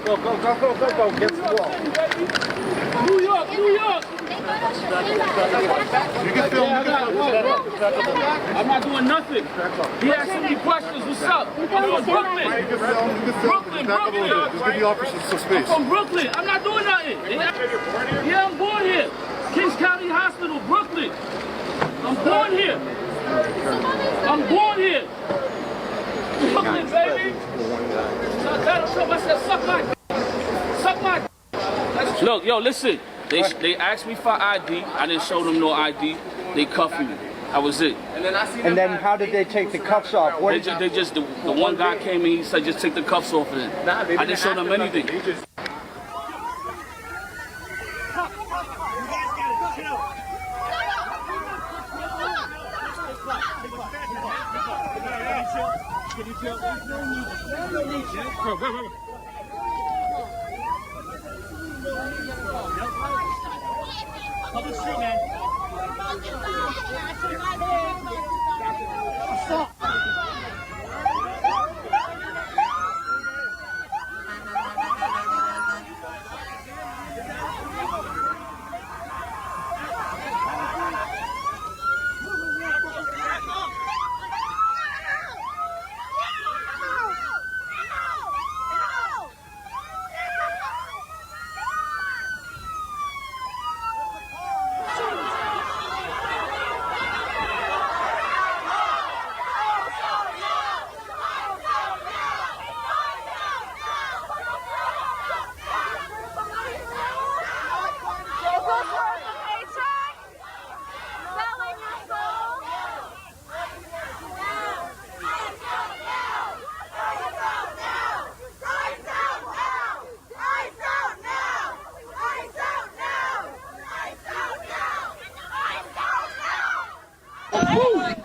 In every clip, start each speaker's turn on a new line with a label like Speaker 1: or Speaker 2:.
Speaker 1: Go. Get the ball.
Speaker 2: New York.
Speaker 1: You can film.
Speaker 2: I'm not doing nothing. He asking me questions. What's up? I'm from Brooklyn.
Speaker 1: You can film.
Speaker 2: Brooklyn.
Speaker 1: Just give the officers some space.
Speaker 2: I'm from Brooklyn. I'm not doing nothing. Yeah, I'm born here. Kings County Hospital, Brooklyn. I'm born here. Brooklyn, baby. Suck my. Look, yo, listen. They asked me for ID. I didn't show them no ID. They cuffed me. That was it.
Speaker 3: And then how did they take the cuffs off?
Speaker 2: The one guy came and he said just take the cuffs off of them. I didn't show them anything.
Speaker 4: Public street, man. Stop.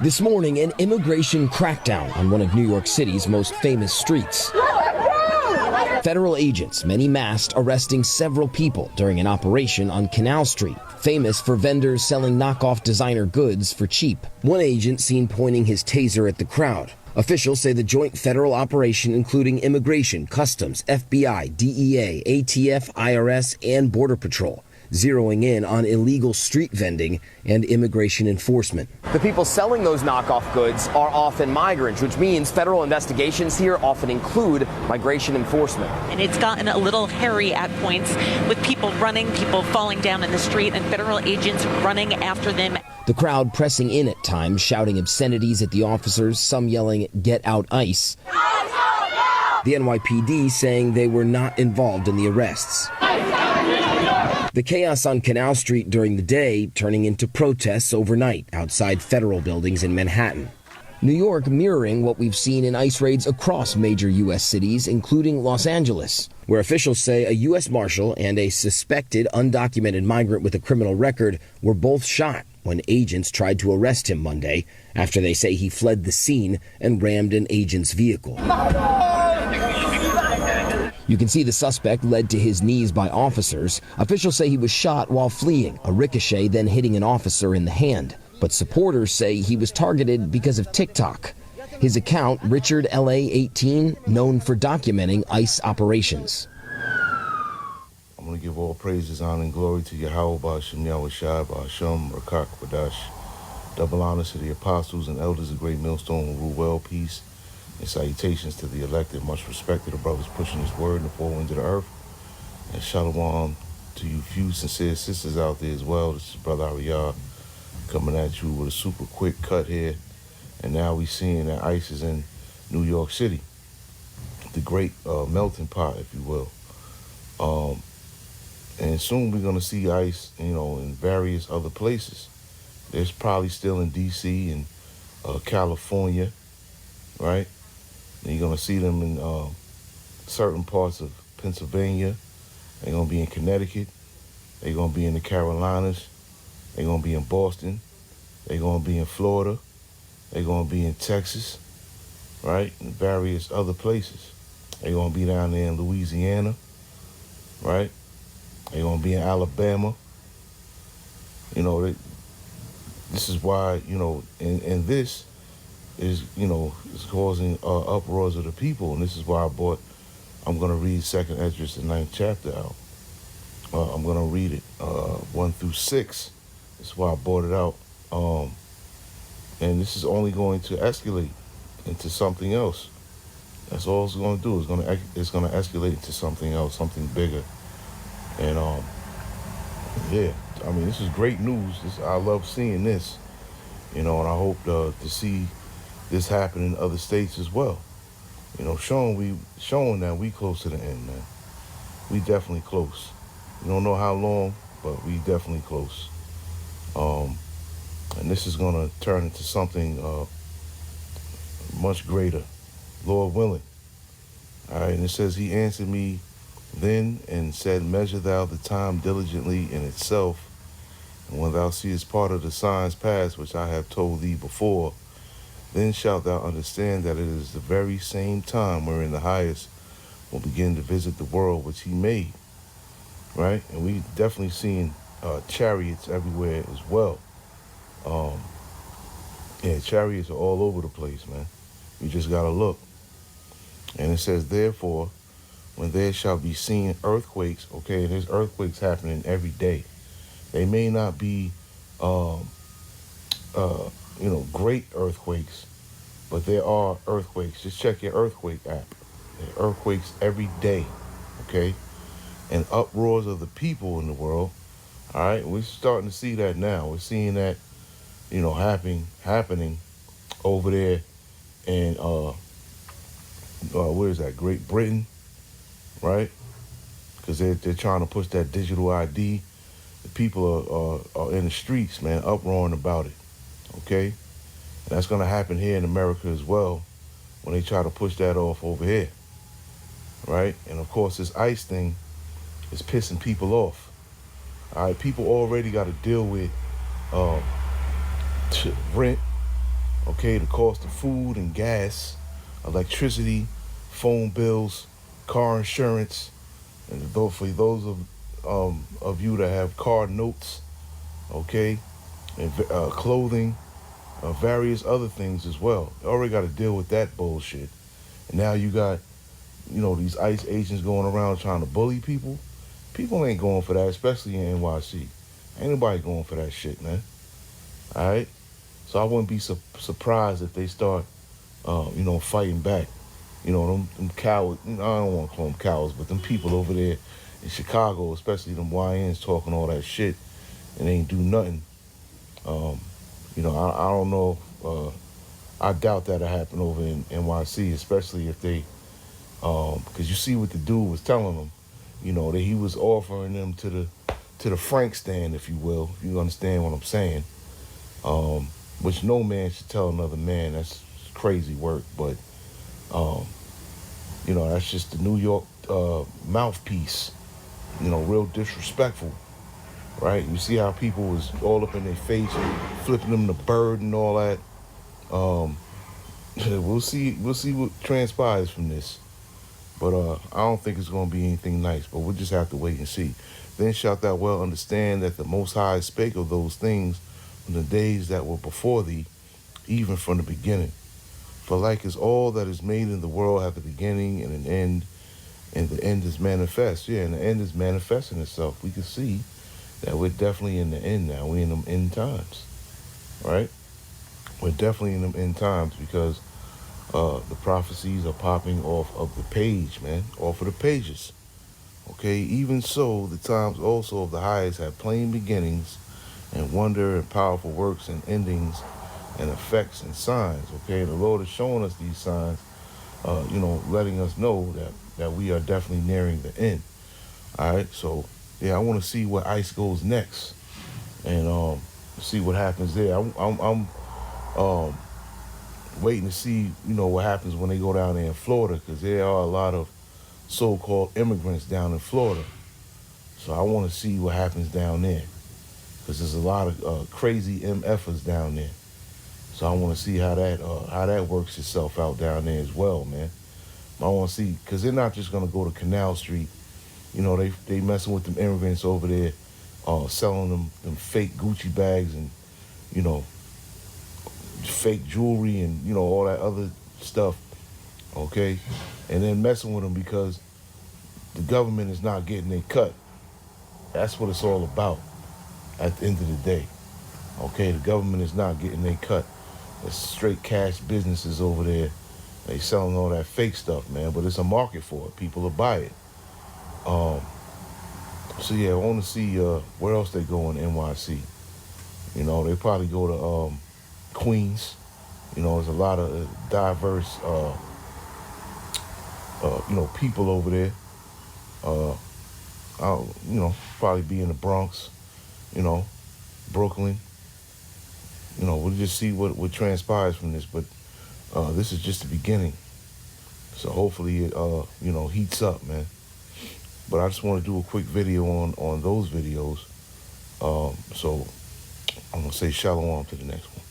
Speaker 5: This morning, an immigration crackdown on one of New York City's most famous streets. Federal agents, many masked, arresting several people during an operation on Canal Street, famous for vendors selling knockoff designer goods for cheap. One agent seen pointing his taser at the crowd. Officials say the joint federal operation, including immigration, customs, FBI, DEA, ATF, IRS, and Border Patrol, zeroing in on illegal street vending and immigration enforcement.
Speaker 6: The people selling those knockoff goods are often migrants, which means federal investigations here often include migration enforcement.
Speaker 7: And it's gotten a little hairy at points, with people running, people falling down in the street, and federal agents running after them.
Speaker 5: The crowd pressing in at times, shouting obscenities at the officers, some yelling, "Get out, ICE." The NYPD saying they were not involved in the arrests. The chaos on Canal Street during the day turning into protests overnight outside federal buildings in Manhattan. New York mirroring what we've seen in ICE raids across major U.S. cities, including Los Angeles, where officials say a U.S. Marshal and a suspected undocumented migrant with a criminal record were both shot when agents tried to arrest him Monday after they say he fled the scene and rammed an agent's vehicle. You can see the suspect led to his knees by officers. Officials say he was shot while fleeing, a ricochet then hitting an officer in the hand. But supporters say he was targeted because of TikTok. His account, Richard LA 18, known for documenting ICE operations.
Speaker 8: I'm going to give all praises, honor, and glory to YAHAWAH, YAHAWASHI, BAHASHAM, RAWCHAA, QADASH. Double honors to the apostles and elders of Great Millstone who rule well, peace, and salutations to the elected. Much respect to the brothers pushing this word in the four winds of the earth. And shalom to you few sincere sisters out there as well. This is Brother Ahrayah coming at you with a super quick cut here. And now we seeing that ICE is in New York City, the great melting pot, if you will. And soon we're going to see ICE, in various other places. There's probably still in D.C. and California, right? And you're going to see them in certain parts of Pennsylvania. They're going to be in Connecticut. They're going to be in the Carolinas. They're going to be in Boston. They're going to be in Florida. They're going to be in Texas, right? And various other places. They're going to be down there in Louisiana, right? They're going to be in Alabama. This is why, and this is, is causing uproars of the people. And this is why I'm going to read 2nd Esdras, the 9th chapter out. I'm going to read it 1 through 6. That's why I brought it out. And this is only going to escalate into something else. That's all it's going to do. It's going to escalate into something else, something bigger. And yeah, I mean, this is great news. I love seeing this, and I hope to see this happen in other states as well. Showing that we close to the end, man. We definitely close. We don't know how long, but we definitely close. And this is gonna turn into something much greater, Lord willing. All right, and it says, he answered me then and said, measure thou the time diligently in itself, and when thou seest part of the signs pass, which I have told thee before, then shalt thou understand that it is the very same time wherein the highest will begin to visit the world which he made. Right? And we definitely seen chariots everywhere as well. Yeah, chariots are all over the place, man. You just gotta look. And it says, therefore, when there shall be seen earthquakes, okay, and there's earthquakes happening every day. They may not be, great earthquakes, but there are earthquakes. Just check your earthquake app. There are earthquakes every day, okay? And uproars of the people in the world, all right? We're starting to see that now. We're seeing that, happening over there in, where is that, Great Britain, right? Because they're trying to push that digital ID. The people are in the streets, man, uproaring about it, okay? And that's going to happen here in America as well when they try to push that off over here, right? And, of course, this ICE thing is pissing people off. All right, people already got to deal with rent, okay, the cost of food and gas, electricity, phone bills, car insurance, and for those of you that have car notes, okay, and clothing, various other things as well. You already got to deal with that bullshit. And now you got, these ICE agents going around trying to bully people. People ain't going for that, especially in NYC. Ain't nobody going for that shit, man. All right? So I wouldn't be surprised if they start, fighting back. Them cowards, I don't want to call them cowards, but them people over there in Chicago, especially them YNs talking all that shit and ain't do nothing. I don't know. I doubt that'll happen over in NYC, especially if they, because you see what the dude was telling them, that he was offering them to the Frank stand, if you will, if you understand what I'm saying, which no man should tell another man. That's crazy work, but, that's just the New York mouthpiece, real disrespectful. Right, you see how people was all up in their face, flipping them the bird and all that. We'll see what transpires from this. But I don't think it's going to be anything nice. But we'll just have to wait and see. Then shalt thou well understand that the Most High spake of those things in the days that were before thee, even from the beginning. For like as all that is made in the world hath a beginning and an end, and the end is manifest. Yeah, and the end is manifesting itself. We can see that we're definitely in the end now. We're in them end times, right? We're definitely in them end times because the prophecies are popping off of the page, man, off of the pages. Okay, even so, the times also of the highest have plain beginnings and wonder and powerful works and endings and effects and signs. Okay, the Lord is showing us these signs, letting us know that we are definitely nearing the end. All right, so yeah, I want to see where ICE goes next, and see what happens there. I'm waiting to see, what happens when they go down there in Florida, because there are a lot of so-called immigrants down in Florida. So I want to see what happens down there, because there's a lot of crazy MFers down there. So I want to see how that works itself out down there as well, man. I want to see, because they're not just gonna go to Canal Street. They messing with them immigrants over there, selling them fake Gucci bags and, fake jewelry and, you know, all that other stuff, okay? And then messing with them because the government is not getting their cut. That's what it's all about at the end of the day, okay? The government is not getting their cut. There's straight cash businesses over there. They selling all that fake stuff, man, but it's a market for it. People will buy it. So yeah, I want to see where else they go in NYC. You know, they probably go to Queens. You know, there's a lot of diverse, you know, people over there. I'll, you know, probably be in the Bronx, you know, Brooklyn. You know, we'll just see what transpires from this, but this is just the beginning. So hopefully it, you know, heats up, man. But I just want to do a quick video on those videos. So I'm going to say shalom to the next one.